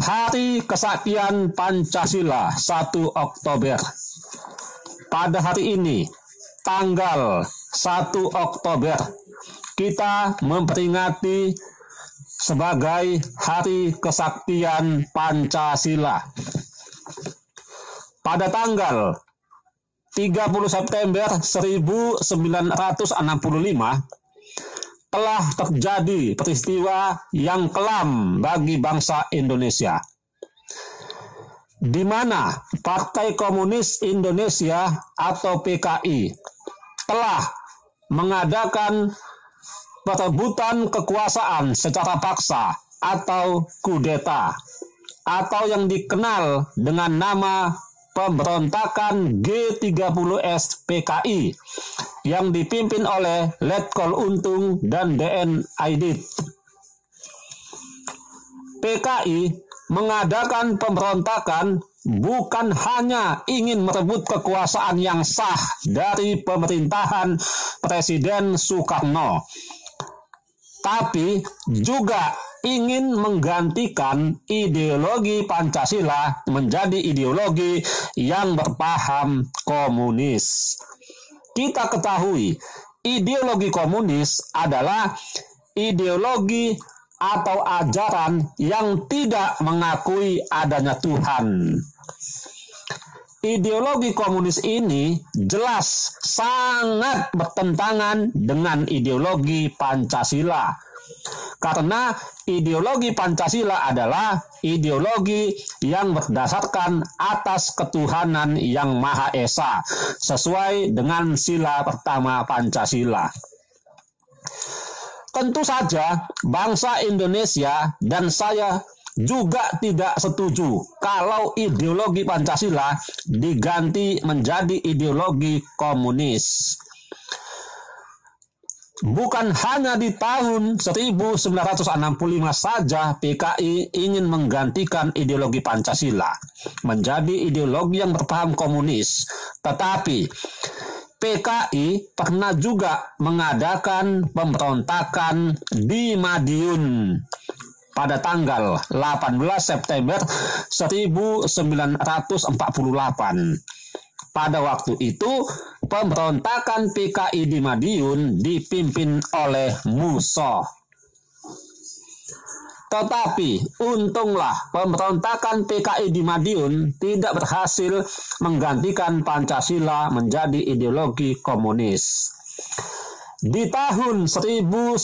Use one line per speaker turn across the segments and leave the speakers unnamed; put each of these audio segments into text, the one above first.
Hari Kesaktian Pancasila 1 Oktober. Pada hari ini, tanggal 1 Oktober, kita memperingati sebagai Hari Kesaktian Pancasila. Pada tanggal 30 September 1965, telah terjadi peristiwa yang kelam bagi bangsa Indonesia, di mana Partai Komunis Indonesia atau PKI telah mengadakan perebutan kekuasaan secara paksa atau kudeta, atau yang dikenal dengan nama pemberontakan G30S PKI yang dipimpin oleh Letkol Untung dan DN Aidit. PKI mengadakan pemberontakan bukan hanya ingin merebut kekuasaan yang sah dari pemerintahan Presiden Soekarno, tapi juga ingin menggantikan ideologi Pancasila menjadi ideologi yang berpaham komunis. Kita ketahui, ideologi komunis adalah ideologi atau ajaran yang tidak mengakui adanya Tuhan. Ideologi komunis ini jelas sangat bertentangan dengan ideologi Pancasila. Karena ideologi Pancasila adalah ideologi yang berdasarkan atas ketuhanan yang Maha Esa, sesuai dengan sila pertama Pancasila. Tentu saja bangsa Indonesia dan saya juga tidak setuju kalau ideologi Pancasila diganti menjadi ideologi komunis. Bukan hanya di tahun 1965 saja PKI ingin menggantikan ideologi Pancasila menjadi ideologi yang berpaham komunis, tetapi PKI pernah juga mengadakan pemberontakan di Madiun pada tanggal 18 September 1948. Pada waktu itu, pemberontakan PKI di Madiun dipimpin oleh Musso. Tetapi, untunglah pemberontakan PKI di Madiun tidak berhasil menggantikan Pancasila menjadi ideologi komunis. Di tahun 1965,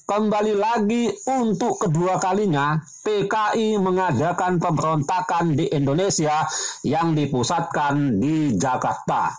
kembali lagi untuk kedua kalinya PKI mengadakan pemberontakan di Indonesia yang dipusatkan di Jakarta.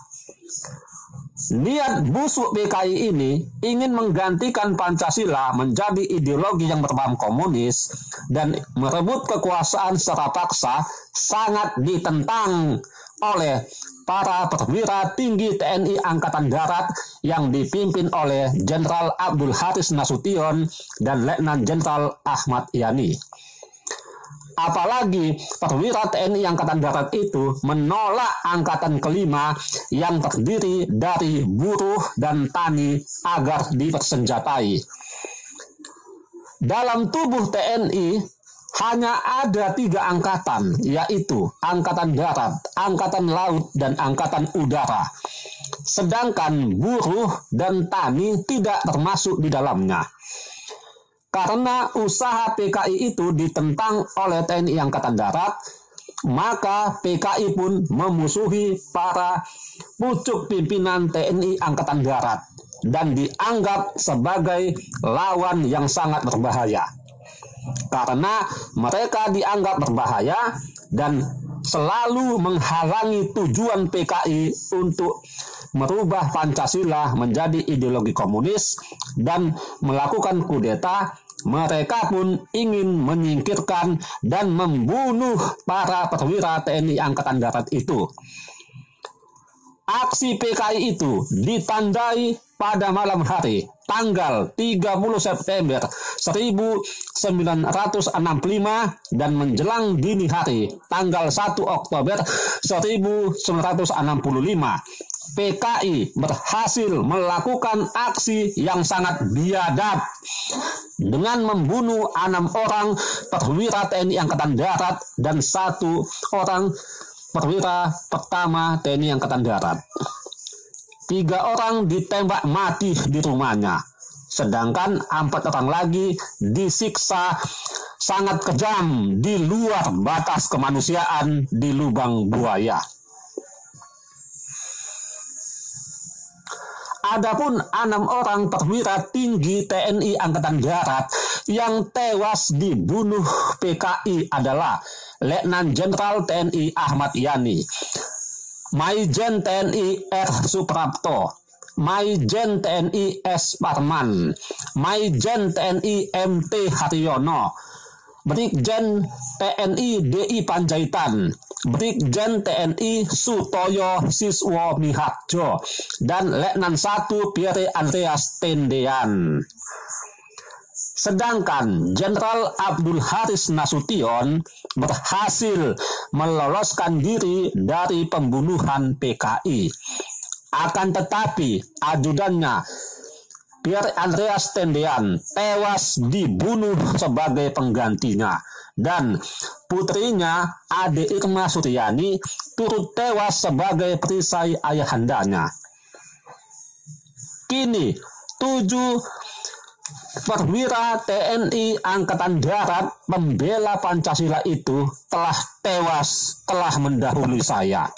Niat busuk PKI ini ingin menggantikan Pancasila menjadi ideologi yang berpaham komunis dan merebut kekuasaan secara paksa sangat ditentang oleh para perwira tinggi TNI Angkatan Darat yang dipimpin oleh Jenderal Abdul Haris Nasution dan Letnan Jenderal Ahmad Yani. Apalagi perwira TNI Angkatan Darat itu menolak Angkatan Kelima yang terdiri dari buruh dan tani agar dipersenjatai. Dalam tubuh TNI hanya ada 3 angkatan, yaitu Angkatan Darat, Angkatan Laut, dan Angkatan Udara. Sedangkan buruh dan tani tidak termasuk di dalamnya. Karena usaha PKI itu ditentang oleh TNI Angkatan Darat, maka PKI pun memusuhi para pucuk pimpinan TNI Angkatan Darat dan dianggap sebagai lawan yang sangat berbahaya. Karena mereka dianggap berbahaya dan selalu menghalangi tujuan PKI untuk merubah Pancasila menjadi ideologi komunis dan melakukan kudeta. Mereka pun ingin menyingkirkan dan membunuh para perwira TNI Angkatan Darat itu. Aksi PKI itu ditandai pada malam hari tanggal 30 September 1965 dan menjelang dini hari tanggal 1 Oktober 1965 PKI berhasil melakukan aksi yang sangat biadab dengan membunuh 6 orang perwira TNI Angkatan Darat dan 1 orang perwira pertama TNI Angkatan Darat. 3 orang ditembak mati di rumahnya, sedangkan 4 orang lagi disiksa sangat kejam di luar batas kemanusiaan di lubang buaya. Adapun 6 orang perwira tinggi TNI Angkatan Darat yang tewas dibunuh PKI adalah Letnan Jenderal TNI Ahmad Yani, Maijen TNI R. Suprapto, Maijen TNI S. Parman, Maijen TNI MT Haryono, Brigjen TNI DI Panjaitan, Brigjen TNI Sutoyo Siswo Miharjo, dan Letnan 1 Pierre Andreas Tendean. Sedangkan Jenderal Abdul Haris Nasution berhasil meloloskan diri dari pembunuhan PKI. Akan tetapi ajudannya Pierre Andreas Tendean tewas dibunuh sebagai penggantinya, dan putrinya Ade Irma Suryani turut tewas sebagai perisai ayahandanya. Kini 7 perwira TNI Angkatan Darat pembela Pancasila itu telah tewas, telah mendahului saya.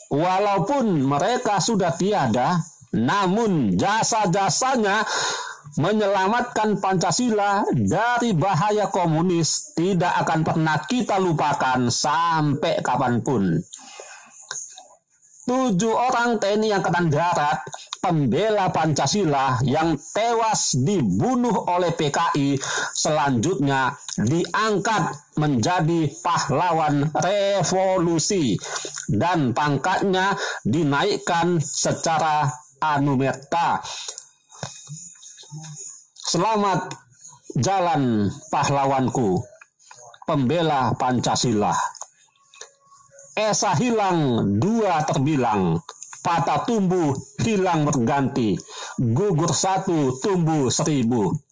Walaupun mereka sudah tiada, namun jasa-jasanya menyelamatkan Pancasila dari bahaya komunis tidak akan pernah kita lupakan sampai kapanpun. 7 orang TNI Angkatan Darat pembela Pancasila yang tewas dibunuh oleh PKI selanjutnya diangkat menjadi pahlawan revolusi dan pangkatnya dinaikkan secara anumerta. Selamat jalan pahlawanku, pembela Pancasila. Esa hilang 2 terbilang, patah tumbuh hilang berganti, gugur 1 tumbuh 1000.